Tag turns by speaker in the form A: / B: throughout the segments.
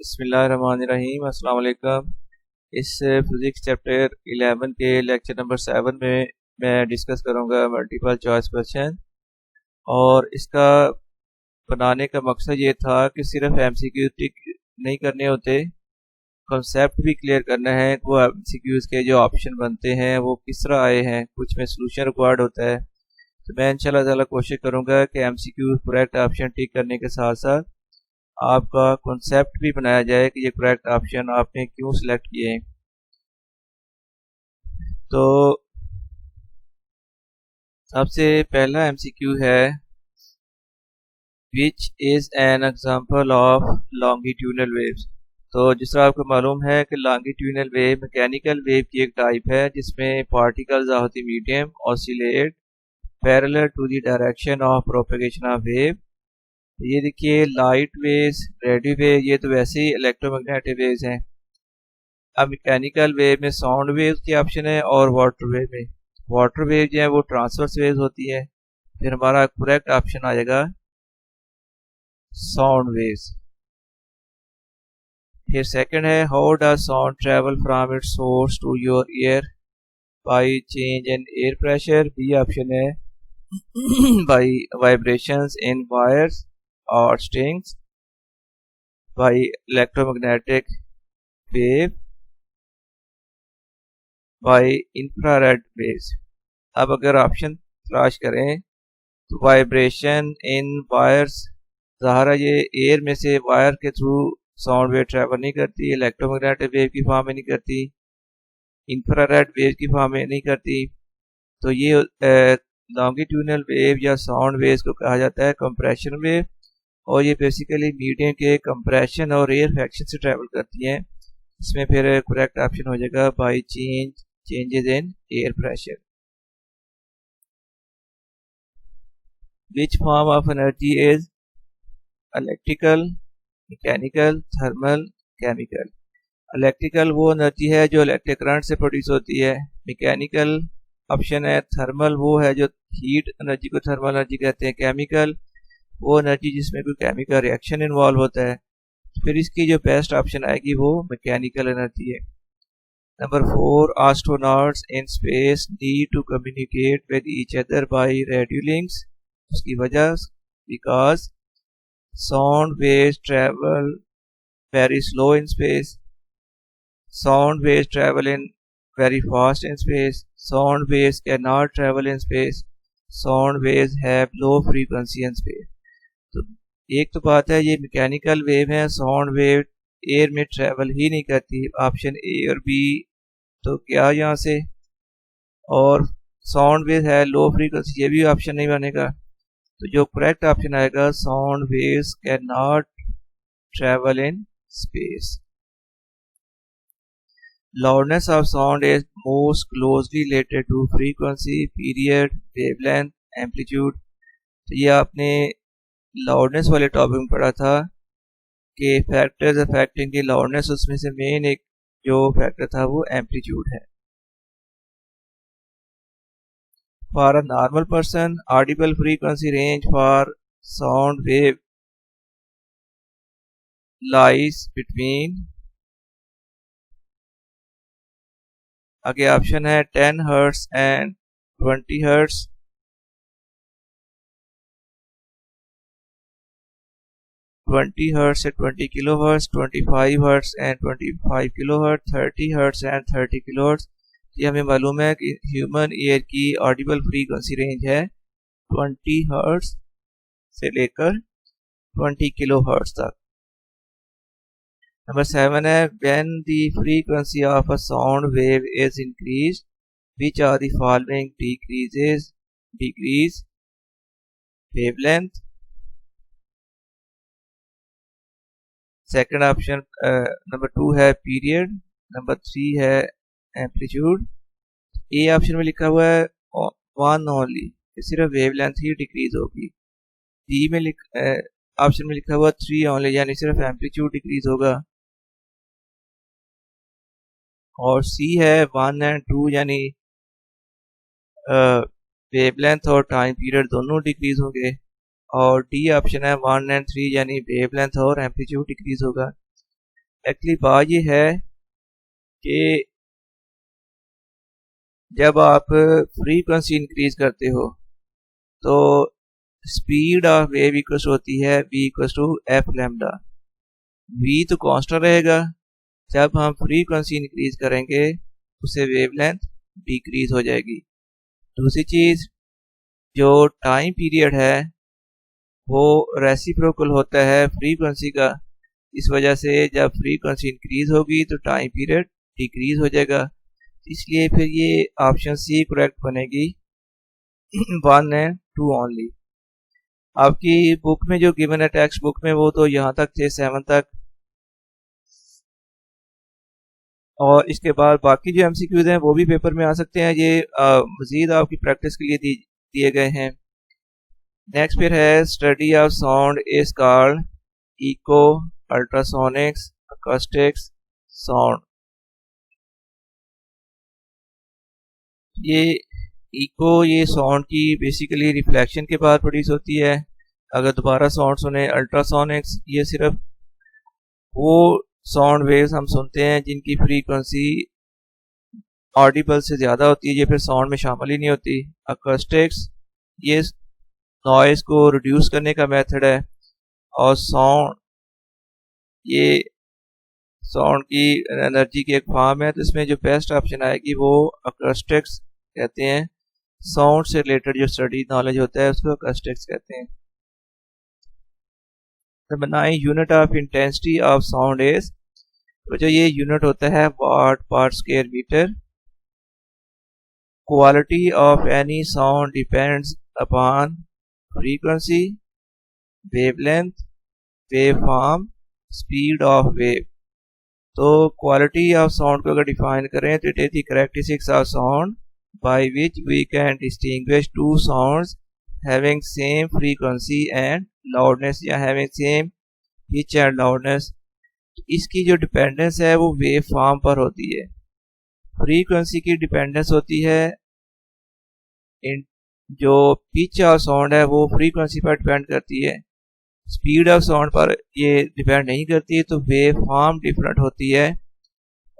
A: बिस्मिल्लाहिर्रहमानिर्रहीम अस्सलाम वालेकुम। इस फिज़िक्स चैप्टर 11 के लेक्चर नंबर 7 में मैं डिस्कस करूंगा मल्टीपल चॉइस क्वेश्चन। और इसका बनाने का मकसद ये था कि सिर्फ एमसीक्यू टिक नहीं करने होते, कॉन्सेप्ट भी क्लियर करना है। वो एमसीक्यूज के जो ऑप्शन बनते हैं वो किस तरह आए हैं, कुछ में सोल्यूशन रिक्वायर्ड होता है। तो मैं इंशाल्लाह ताला कोशिश करूंगा कि एमसीक्यू करेक्ट ऑप्शन टिक करने के साथ साथ आपका कॉन्सेप्ट भी बनाया जाए कि ये करेक्ट ऑप्शन आपने क्यों सिलेक्ट किए। तो सबसे पहला एमसीक्यू है, which is an example of longitudinal waves. तो जिस तरह आपको मालूम है कि लॉन्गिट्यूडनल वेव मैकेनिकल वेव की एक टाइप है जिसमें particles of the medium oscillate parallel to the direction of propagation of wave. ये देखिए लाइट वेव्स, रेडियो वेव, ये तो वैसे ही इलेक्ट्रोमैग्नेटिक वेव्स हैं। अब मैकेनिकल वेव में साउंड वेव की ऑप्शन है और वाटर वेव में, वाटर वेव जो है वो ट्रांसवर्स वेव होती है। फिर हमारा करेक्ट ऑप्शन आ जाएगा साउंड वेव्स। फिर सेकंड है, how does sound travel from its source to your ear by change in air pressure. B option है बाय वाइब्रेशंस इन वायर्स और strings, by electromagnetic wave, by infrared waves. अब अगर option तलाश करें तो vibration in wires, ज़ाहिर ये air में से वायर के थ्रू साउंड वेव ट्रैवल नहीं करती, इलेक्ट्रोमैग्नेटिक वेव की फॉर्म में नहीं करती, इंफ्रारेड वेव की फॉर्म में नहीं करती। तो ये लॉन्गिट्यूडनल वेव या साउंड वेव्स को कहा जाता है कंप्रेशन वेव, और ये बेसिकली मीडियम के कंप्रेशन और एयर फ्रैक्शन से ट्रैवल करती हैं। इसमें फिर करेक्ट ऑप्शन हो जाएगा by changes in air pressure. Which form of energy is electrical, mechanical, thermal, chemical. Electrical वो एनर्जी है जो इलेक्ट्रिक करंट से प्रोड्यूस होती है। मैकेनिकल ऑप्शन है, थर्मल वो है जो हीट एनर्जी को थर्मल एनर्जी कहते हैं। केमिकल वो एनर्जी जिसमें कोई केमिकल रिएक्शन इन्वॉल्व होता है। फिर इसकी जो बेस्ट ऑप्शन आएगी वो मैकेनिकल एनर्जी है। Number 4, astronauts in space need to communicate with each other by radio links. उसकी वजह, because sound waves travel very slow in space, sound waves travel in very fast in space, sound waves can not travel in space, sound waves have low frequency in space. तो एक तो बात है ये mechanical wave है, sound wave air में travel ही नहीं करती। ऑप्शन ए और बी तो क्या यहाँ से, और साउंड वेव है लो फ्रीक्वेंसी, ये भी ऑप्शन नहीं बनेगा। तो जो करेक्ट ऑप्शन आएगा, sound waves can not travel in space. Loudness of sound is most closely related to frequency, period, wavelength, amplitude. तो ये आपने लाउडनेस वाले टॉपिक में पढ़ा था कि फैक्टर्स अफेक्टिंग द लाउडनेस, उसमें से मेन एक जो फैक्टर था वो एम्पलीट्यूड है। For a normal person, audible frequency range for sound wave lies between, आगे ऑप्शन है 10 हर्ट्ज एंड 20 हर्ट्ज, 20 हर्ट्ज से 20 kilo hertz, 25 hertz and 25 kilo hertz, 30 hertz and 30 kilo hertz. ये हमें मालूम है कि ह्यूमन ईयर की ऑडिबल फ्रीक्वेंसी रेंज है 20 हर्ट्ज से लेकर 20 किलो हर्ट्ज तक। नंबर 7 है, when the frequency of a sound wave is increase which are the following decrease wavelength. Second option number 2 है पीरियड, नंबर 3 है एम्पलीट्यूड। ए ऑप्शन में लिखा हुआ है वन ओनली, सिर्फ वेवलेंथ ही डिक्रीज होगी। बी में ऑप्शन में लिखा हुआ 3 ओनली, यानी सिर्फ एम्पलीट्यूड डिक्रीज होगा। और सी है 1 एंड 2, यानी वेवलेंथ और टाइम पीरियड दोनों डिक्रीज होंगे। और डी ऑप्शन है 1 एंड 3, यानी वेवलेंथ और एम्पलीट्यूड डिक्रीज होगा। एक्चुअली बात ये है कि जब आप फ्रीक्वेंसी इंक्रीज करते हो तो स्पीड ऑफ वेव इक्वल्स होती है v equals to F lambda. v तो कांस्टेंट रहेगा, जब हम फ्रीक्वेंसी इंक्रीज करेंगे उससे वेवलेंथ डिक्रीज हो जाएगी। दूसरी चीज, जो टाइम पीरियड है वो रेसिप्रोकल होता है फ्रीक्वेंसी का, इस वजह से जब फ्रीक्वेंसी इंक्रीज होगी तो टाइम पीरियड डिक्रीज हो जाएगा, इसलिए फिर ये ऑप्शन सी करेक्ट बनेगी 1 and 2 ओनली। आपकी बुक में जो गिवन है टेक्स्ट बुक में वो तो यहाँ तक थे 7 तक, और इसके बाद बाकी जो एमसीक्यूज हैं वो भी पेपर में आ सकते हैं, ये मजीद आपकी प्रैक्टिस के लिए दिए गए हैं। नेक्स्ट फिर है study of sound is called echo, ultrasonics, acoustics, sound. ये इको ये साउंड की बेसिकली रिफ्लेक्शन के बाद प्रोड्यूस होती है, अगर दोबारा साउंड सुने। अल्ट्रासोनिक्स ये सिर्फ वो साउंड वेव्स हम सुनते हैं जिनकी फ्रीक्वेंसी ऑडिबल से ज़्यादा होती है, ये फिर साउंड में शामिल ही नहीं होती। अकॉस्टिक्स ये नॉइज़ को रिड्यूस करने का मेथड है, और साउंड ये साउंड की एनर्जी की एक फॉर्म है, तो इसमें जो बेस्ट ऑप्शन आएगी वो अकॉस्टिक्स कहते हैं। साउंड से रिलेटेड जो स्टडी नॉलेज होता है उसको अकॉस्टिक्स कहते हैं। Number 9, unit of intensity of sound is, तो जो ये यूनिट होता है watt per square metre. Quality of any sound depends upon frequency, wavelength, waveform, speed of wave. तो क्वालिटी ऑफ साउंड को अगर डिफाइन करें तो it is the characteristics of sound by which we can distinguish two sounds having same frequency and loudness या having same pitch and loudness। इसकी जो dependence है वो वेव फॉर्म पर होती है। फ्रीक्वेंसी की डिपेंडेंस होती है इन जो पिच ऑफ साउंड है वो फ्रीक्वेंसी पर डिपेंड करती है, स्पीड ऑफ साउंड पर ये डिपेंड नहीं करती है, तो वेव फॉर्म डिफरेंट होती है।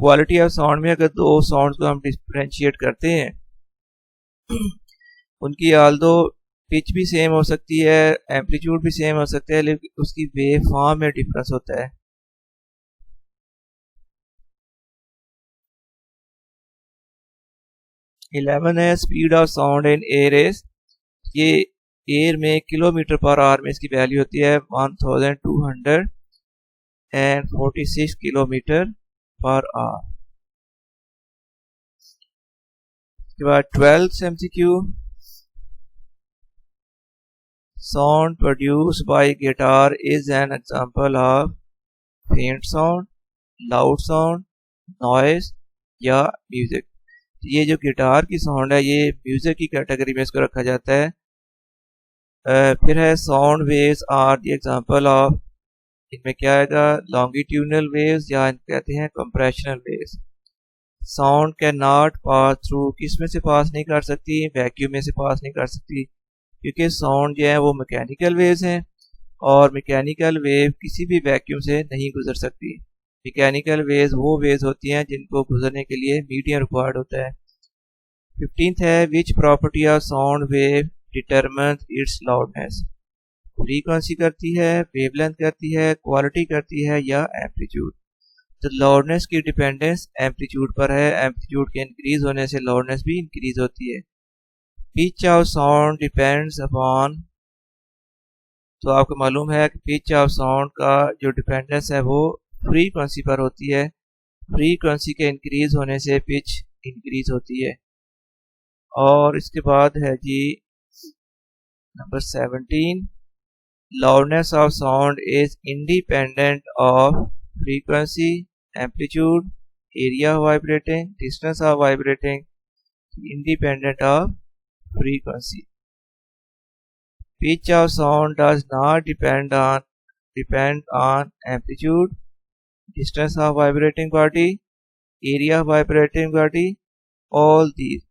A: क्वालिटी ऑफ साउंड में अगर दो साउंड को हम डिफरेंशिएट करते हैं उनकी आल्दो पिच भी सेम हो सकती है, एम्पलीट्यूड भी सेम हो सकता है, लेकिन उसकी वेव फॉर्म में डिफरेंस होता है। इलेवन है speed of sound in air is, ये एयर में किलोमीटर पर आवर में इसकी वैल्यू होती है 1246 किलोमीटर पर आवर। उसके बाद 12th MCQ, sound produced by guitar is an example of फेंट साउंड, लाउड साउंड, नॉइज या म्यूजिक। ये जो गिटार की साउंड है ये म्यूजिक की कैटेगरी में इसको रखा जाता है। फिर है sound waves are the example of, इनमें क्या आएगा, लॉन्गिट्यूडनल वेव्स या कहते हैं compressional waves. Sound can not pass through, किस में से पास नहीं कर सकती, वैक्यूम में से पास नहीं कर सकती, क्योंकि साउंड जो है वो मैकेनिकल वेव्स हैं और मैकेनिकल वेव किसी भी वैक्यूम से नहीं गुजर सकती। मैकेनिकल वेव्स वो वेव्स होती हैं जिनको गुजरने के लिए मीडियम रिक्वायर्ड होता है। 15th है which property of sound wave determines it's loudness. Frequency करती है, वेवलेंथ करती है, क्वालिटी करती है या एम्पलीट्यूड। तो लाउडनेस की डिपेंडेंस एम्पलीट्यूड पर है, एम्पलीट्यूड के इंक्रीज होने से लाउडनेस भी इंक्रीज होती है। Pitch of sound depends upon, तो आपको मालूम है कि पिच ऑफ साउंड का जो डिपेंडेंस है वो फ्रीक्वेंसी पर होती है, फ्रीक्वेंसी के इंक्रीज होने से पिच इंक्रीज होती है। और इसके बाद है जी number 17, loudness of sound is independent of frequency, amplitude, area vibrating, distance of vibrating, independent of frequency. Pitch of sound does not depend on amplitude, distance of vibrating body, area of vibrating body, all these।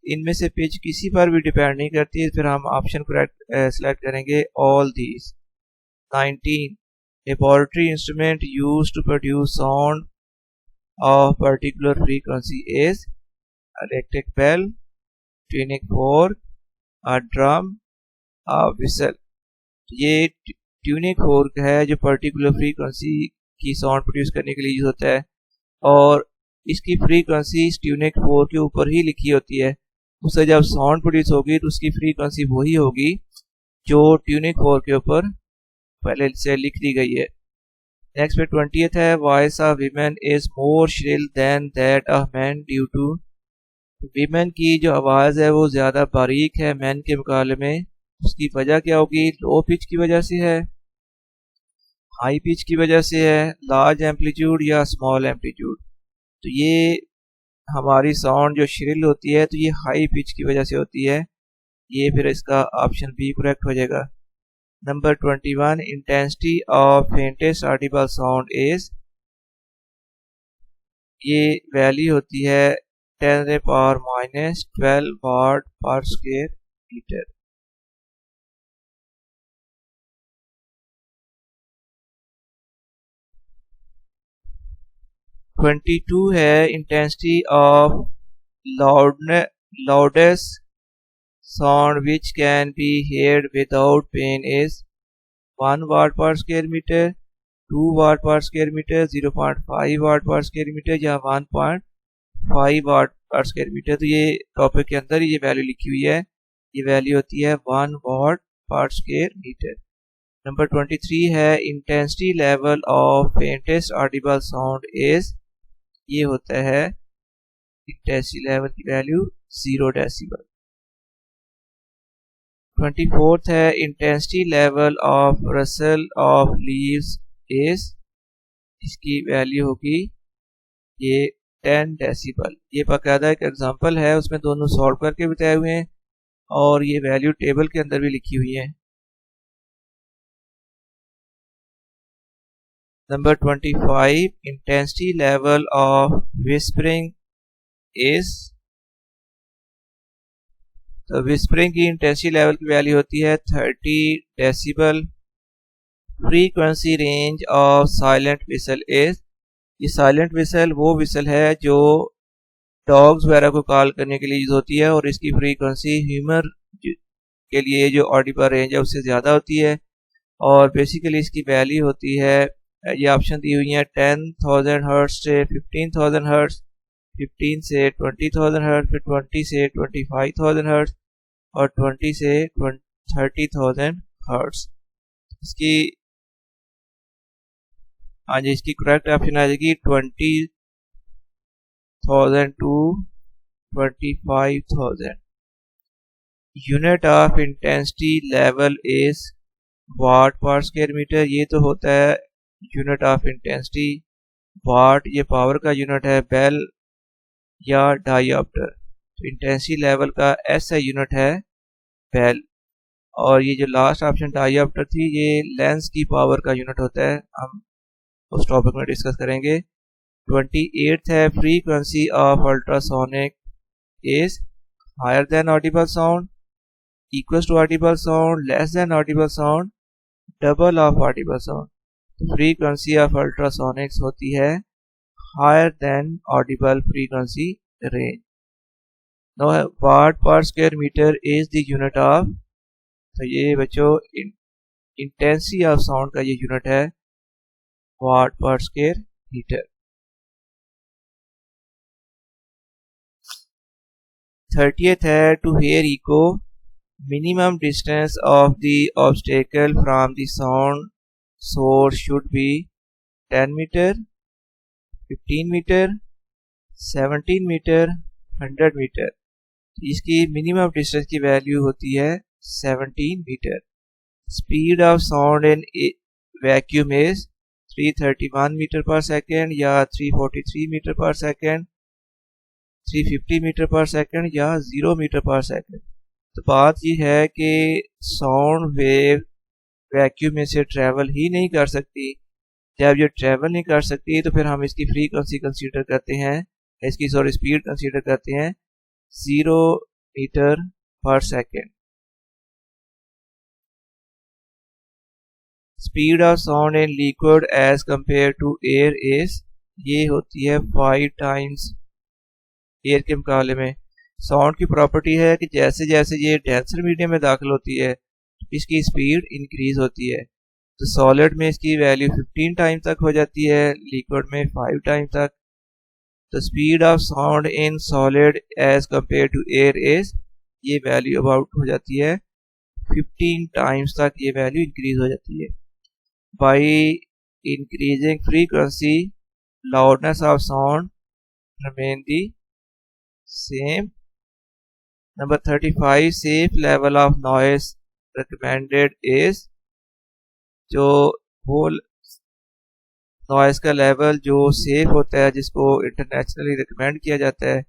A: इनमें से pitch किसी पर भी depend नहीं करती, फिर हम option correct select करेंगे all these। 19, laboratory instrument used to produce sound of particular frequency is electric bell, tuning fork, a drum, a whistle। ये ट्यूनिंग फोर्क है जो पर्टिकुलर फ्रीक्वेंसी की साउंड प्रोड्यूस करने के लिए यूज होता है, और इसकी फ्रीक्वेंसी इस ट्यूनिंग फोर्क के ऊपर ही लिखी होती है। उससे जब साउंड प्रोड्यूस होगी तो उसकी फ्रीक्वेंसी वही होगी जो ट्यूनिंग फोर्क के ऊपर पहले से लिख दी गई है। नेक्स्ट पे 20th है, voice of women is more shrill than that of man due to. Women की जो आवाज़ है वो ज़्यादा बारीक है मैन के मुकाबले में। उसकी वजह क्या होगी? लो पिच की वजह से है, हाई पिच की वजह से है, लार्ज एम्पलीट्यूड या स्मॉल एम्पलीट्यूड। तो ये हमारी साउंड जो श्रिल होती है तो ये हाई पिच की वजह से होती है। ये फिर इसका ऑप्शन बी करेक्ट हो जाएगा। Number 21, intensity of faintest audible sound is. ये वैल्यू होती है 10⁻⁻12 watt per square metre. Twenty two है, intensity of loudest sound which can be heard without pain is 1 watt per square metre, 2 watt per square metre, 0.5 watt per square metre या 1.5 वाट per square metre. तो ये topic के अंदर ये value लिखी हुई है। ये वैल्यू होती है 1 watt per square metre. Number 23 है, intensity level of faintest audible sound is. ये होता है इंटेंसिटी लेवल की वैल्यू 0 डेसिबल। 24th है, intensity level of Russell of leaves is. इसकी वैल्यू होगी ये 10 डेसिबल। ये बाकायदा एक एग्जांपल है, उसमें दोनों सॉल्व करके बताए हुए हैं और ये वैल्यू टेबल के अंदर भी लिखी हुई है। Number 25, intensity level of whispering is. तो विस्परिंग की इंटेंसिटी लेवल की वैल्यू होती है 30 decibel. Frequency range of silent whistle is. ये साइलेंट विसल वो विसल है जो डॉग्स वगैरह को कॉल करने के लिए यूज होती है, और इसकी फ्रीक्वेंसी ह्यूमर के लिए जो ऑडिबल रेंज है उससे ज़्यादा होती है। और बेसिकली इसकी वैल्यू होती है, ये ऑप्शन दी हुई है 10,000 हर्ट्ज से 15,000 हर्ट्ज, 15 से 20,000 हर्ट्ज, फिर 20 से 25,000 हर्ट्ज और 20 से 30,000 हर्ट्ज। इसकी हाँ जी, इसकी करेक्ट ऑप्शन आ जाएगी 20,000 to 25,000। Unit of intensity level is watt per square metre. ये तो होता है यूनिट ऑफ इंटेंसिटी वाट, ये पावर का यूनिट है, बेल या डायोप्टर। तो इंटेंसिटी लेवल का ऐसा यूनिट है बेल, और ये जो लास्ट ऑप्शन डायोप्टर थी ये लेंस की पावर का यूनिट होता है। हम उस टॉपिक में डिस्कस करेंगे। 28th है, frequency of ultrasonic is higher than audible sound, equal to audible sound, less than audible sound, double of audible sound. Frequency of ultrasonics होती है higher than audible frequency range. No watt per square metre is the unit of. तो ये बच्चों intensity of sound का ये unit है watt per square metre. 30th है, to hear echo minimum distance of the obstacle from the sound source should be 10 meter, 15 meter, 17 meter, 100 meter। इसकी minimum distance की value होती है 17 metre. Speed of sound in vacuum is 331 metre per second या 343 metre per second, 350 metre per second या 0 metre per second. तो बात यह है कि साउंड वेव वैक्यूम में से ट्रैवल ही नहीं कर सकती। जब ये ट्रैवल नहीं कर सकती तो फिर हम इसकी फ्रीक्वेंसी कंसीडर करते हैं, इसकी स्पीड कंसीडर करते हैं 0 metre per second. Speed of sound in liquid as compare to air is, ये होती है 5 टाइम्स एयर के मुकाबले में। साउंड की प्रॉपर्टी है कि जैसे जैसे ये डेंसर मीडियम में दाखिल होती है इसकी स्पीड इंक्रीज होती है। तो सॉलिड में इसकी वैल्यू 15 टाइम तक हो जाती है, लिक्विड में 5 टाइम तक। तो speed of sound in solid as compare to air is, ये वैल्यू अबाउट हो जाती है 15 टाइम्स तक, ये वैल्यू इंक्रीज हो जाती है। By increasing frequency loudness of sound remain the same. Number 35 safe level of noise recommended is, जो वो नॉइस का लेवल जो सेफ होता है जिसको इंटरनेशनली रिकमेंड किया जाता है,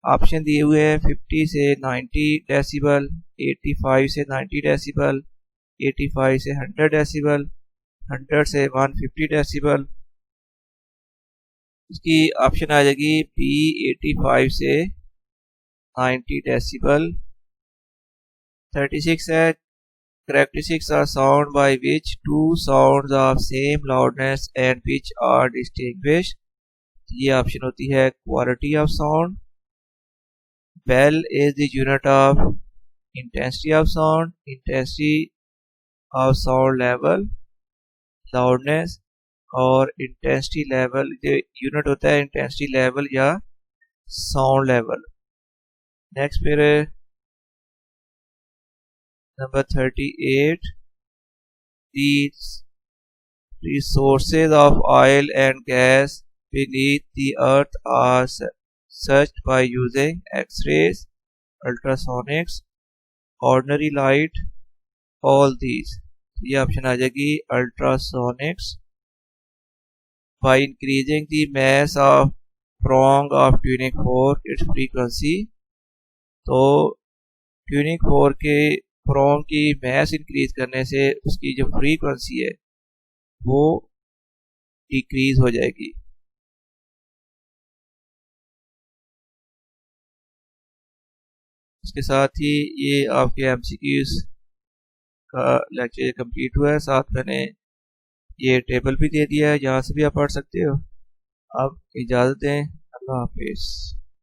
A: ऑप्शन दिए हुए हैं 50 से 90 डेसिबल, 85 से 90 डेसिबल, 85 से 100 डेसिबल, 100 से 150 डेसिबल। इसकी ऑप्शन आ जाएगी बी 85 से 90 डेसिबल। 36 है characteristics are sound by which two sounds of same loudness and pitch are distinguished। ये ऑप्शन होती है quality of sound। Bell is the unit of intensity of sound, intensity of sound level, loudness और intensity level, ये unit होता है intensity level या sound level. Next फिर number 38 the sources of oil and gas beneath the earth are searched by using x-rays, ultrasonics, ordinary light, all these। ये option आ जाएगी ultrasonics। By increasing the mass of prong of tuning fork its frequency, तो tuning fork के prong की mass increase करने से उसकी जो फ्रीक्वेंसी है वो डिक्रीज हो जाएगी। इसके साथ ही ये आपके एमसीक्यूज का लेक्चर कंप्लीट हुआ है। साथ मैंने ये टेबल भी दे दिया है, जहाँ से भी आप पढ़ सकते हो। अब इजाज़त दें, अल्लाह हाफिज़।